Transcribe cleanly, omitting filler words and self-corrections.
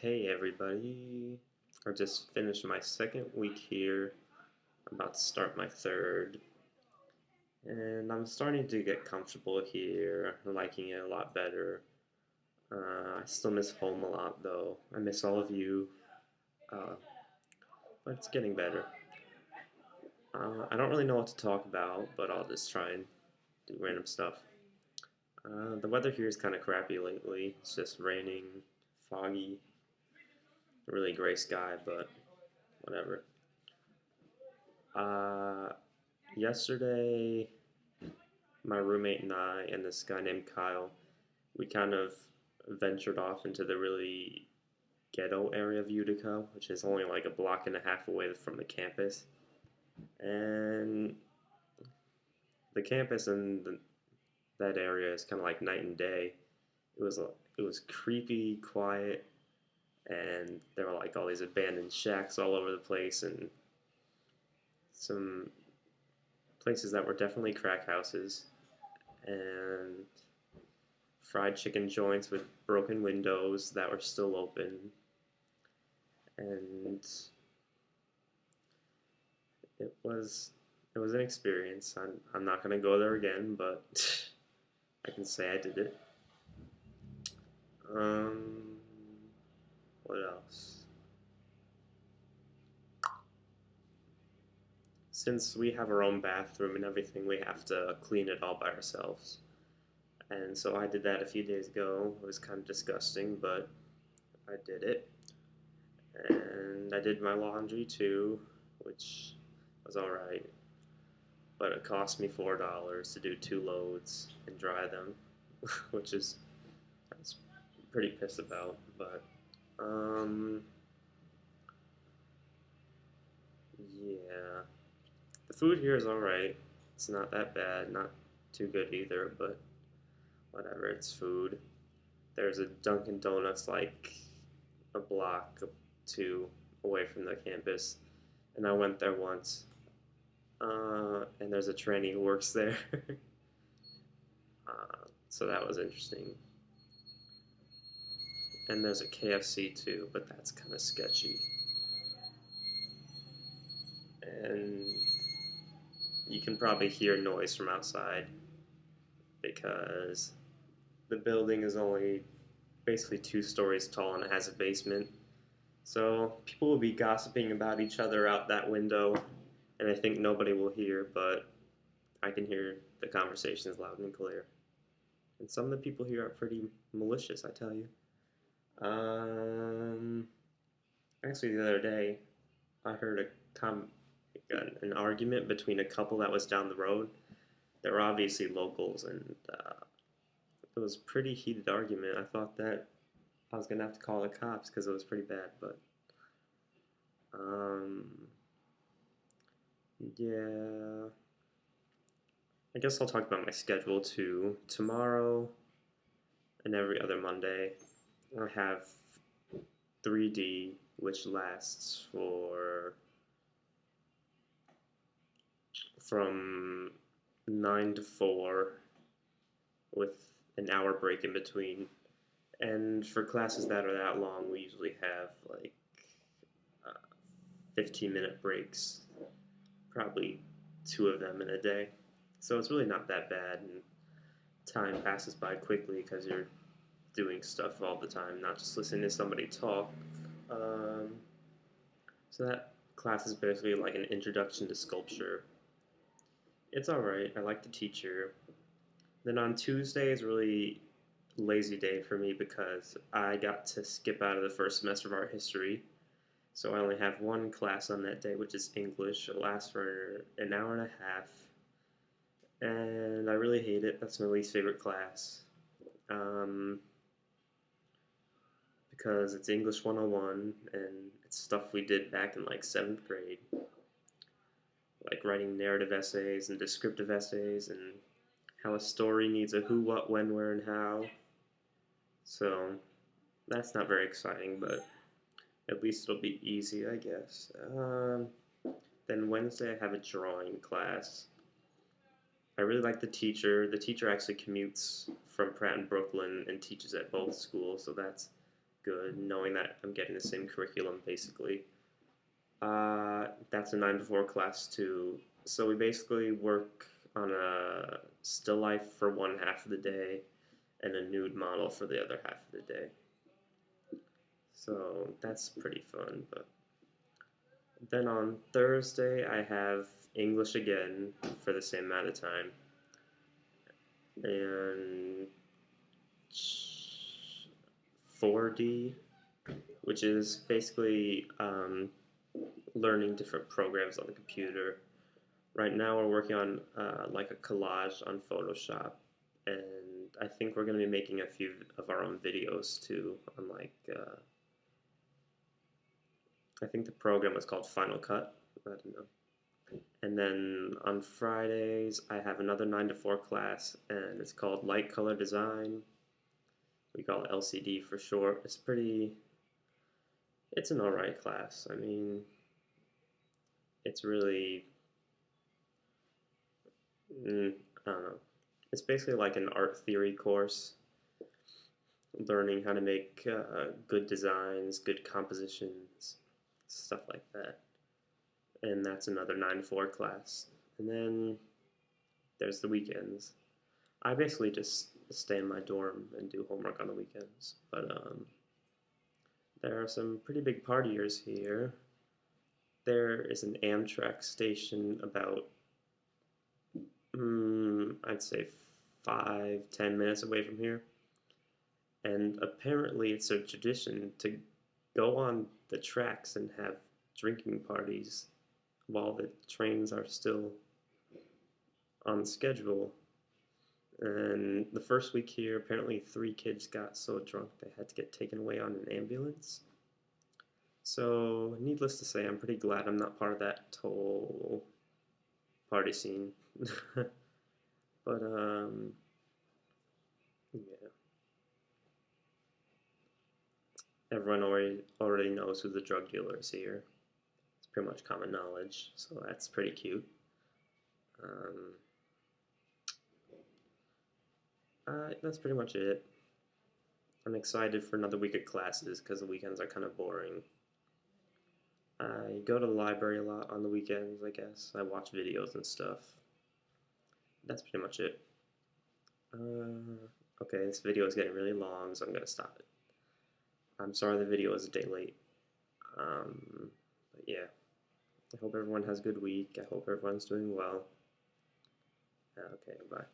Hey everybody. I just finished my second week here. I'm about to start my third. And I'm starting to get comfortable here, liking it a lot better. I still miss home a lot though. I miss all of you. Uh, but it's getting better. I don't really know what to talk about, but I'll just try and do random stuff. The weather here is kind of crappy lately. It's just raining, foggy, really gray sky, but whatever. Uh, Yesterday, my roommate and I and this guy named Kyle, we kind of ventured off into the really ghetto area of Utica, which is only like a block and a half away from the campus. And the campus and that area is kind of like night and day. It was creepy, quiet, and there were like all these abandoned shacks all over the place, and some places that were definitely crack houses, and fried chicken joints with broken windows that were still open, and it was it was an experience. I'm not gonna go there again, but I can say I did it. Um, what else? Since we have our own bathroom and everything, we have to clean it all by ourselves. And so I did that a few days ago. It was kind of disgusting, but I did it. And I did my laundry too, which was alright. But it cost me $4 to do 2 loads and dry them, which is I was pretty pissed about. But um, yeah, the food here is all right. It's not that bad, not too good either, but whatever. It's food. There's a Dunkin' Donuts like a block or two away from the campus, and I went there once. And there's a tranny who works there, so that was interesting. And there's a KFC too, but that's kind of sketchy. And you can probably hear noise from outside because the building is only basically 2 stories tall and it has a basement. So people will be gossiping about each other out that window, and I think nobody will hear, but I can hear the conversations loud and clear. And some of the people here are pretty malicious, I tell you. Um, Actually, the other day, I heard an argument between a couple that was down the road. They were obviously locals, and it was a pretty heated argument. I thought that I was gonna have to call the cops because it was pretty bad. But um, yeah, I guess I'll talk about my schedule too. Tomorrow and every other Monday, I have 3D, which lasts from 9 to 4, with an hour break in between. And for classes that are that long, we usually have like 15-minute breaks, probably 2 of them in a day. So it's really not that bad, and time passes by quickly because you're doing stuff all the time, not just listening to somebody talk. Um, so that class is basically like an introduction to sculpture. It's alright, I like the teacher. Then on Tuesday is really lazy day for me because I got to skip out of the first semester of art history. So I only have one class on that day, which is English. It lasts for an hour and a half, and I really hate it. That's my least favorite class, um, because it's English 101, and it's stuff we did back in like 7th grade, like writing narrative essays and descriptive essays, and how a story needs a who, what, when, where, and how. So that's not very exciting, but at least it'll be easy, I guess. Then Wednesday I have a drawing class. I really like the teacher. The teacher actually commutes from Pratt and Brooklyn and teaches at both schools, so that's good knowing that I'm getting the same curriculum basically. That's a 9 to 4 class too. So we basically work on a still life for one half of the day and a nude model for the other half of the day. So that's pretty fun. But then on Thursday, I have English again for the same amount of time. And 4D, which is basically learning different programs on the computer. Right now, we're working on like a collage on Photoshop, and I think we're going to be making a few of our own videos too. On like, I think the program was called Final Cut. I don't know. And then on Fridays, I have another 9 to 4 class, and it's called Light Color Design. We call it LCD for short. It's an alright class. I mean, it's really, I don't know. It's basically like an art theory course, learning how to make good designs, good compositions, stuff like that. And that's another 9 to 4 class. And then there's the weekends. I basically just stay in my dorm and do homework on the weekends. But there are some pretty big partiers here. There is an Amtrak station about, I'd say 5-10 minutes away from here. And apparently it's a tradition to go on the tracks and have drinking parties while the trains are still on schedule. And the first week here, apparently 3 kids got so drunk they had to get taken away on an ambulance. So, needless to say, I'm pretty glad I'm not part of that whole party scene. But, yeah. Everyone already knows who the drug dealer is here. It's pretty much common knowledge, so that's pretty cute. That's pretty much it. I'm excited for another week of classes because the weekends are kind of boring. I go to the library a lot on the weekends, I guess. I watch videos and stuff. That's pretty much it. Okay, this video is getting really long, so I'm going to stop it. I'm sorry the video is a day late. But yeah, I hope everyone has a good week. I hope everyone's doing well. Okay, bye.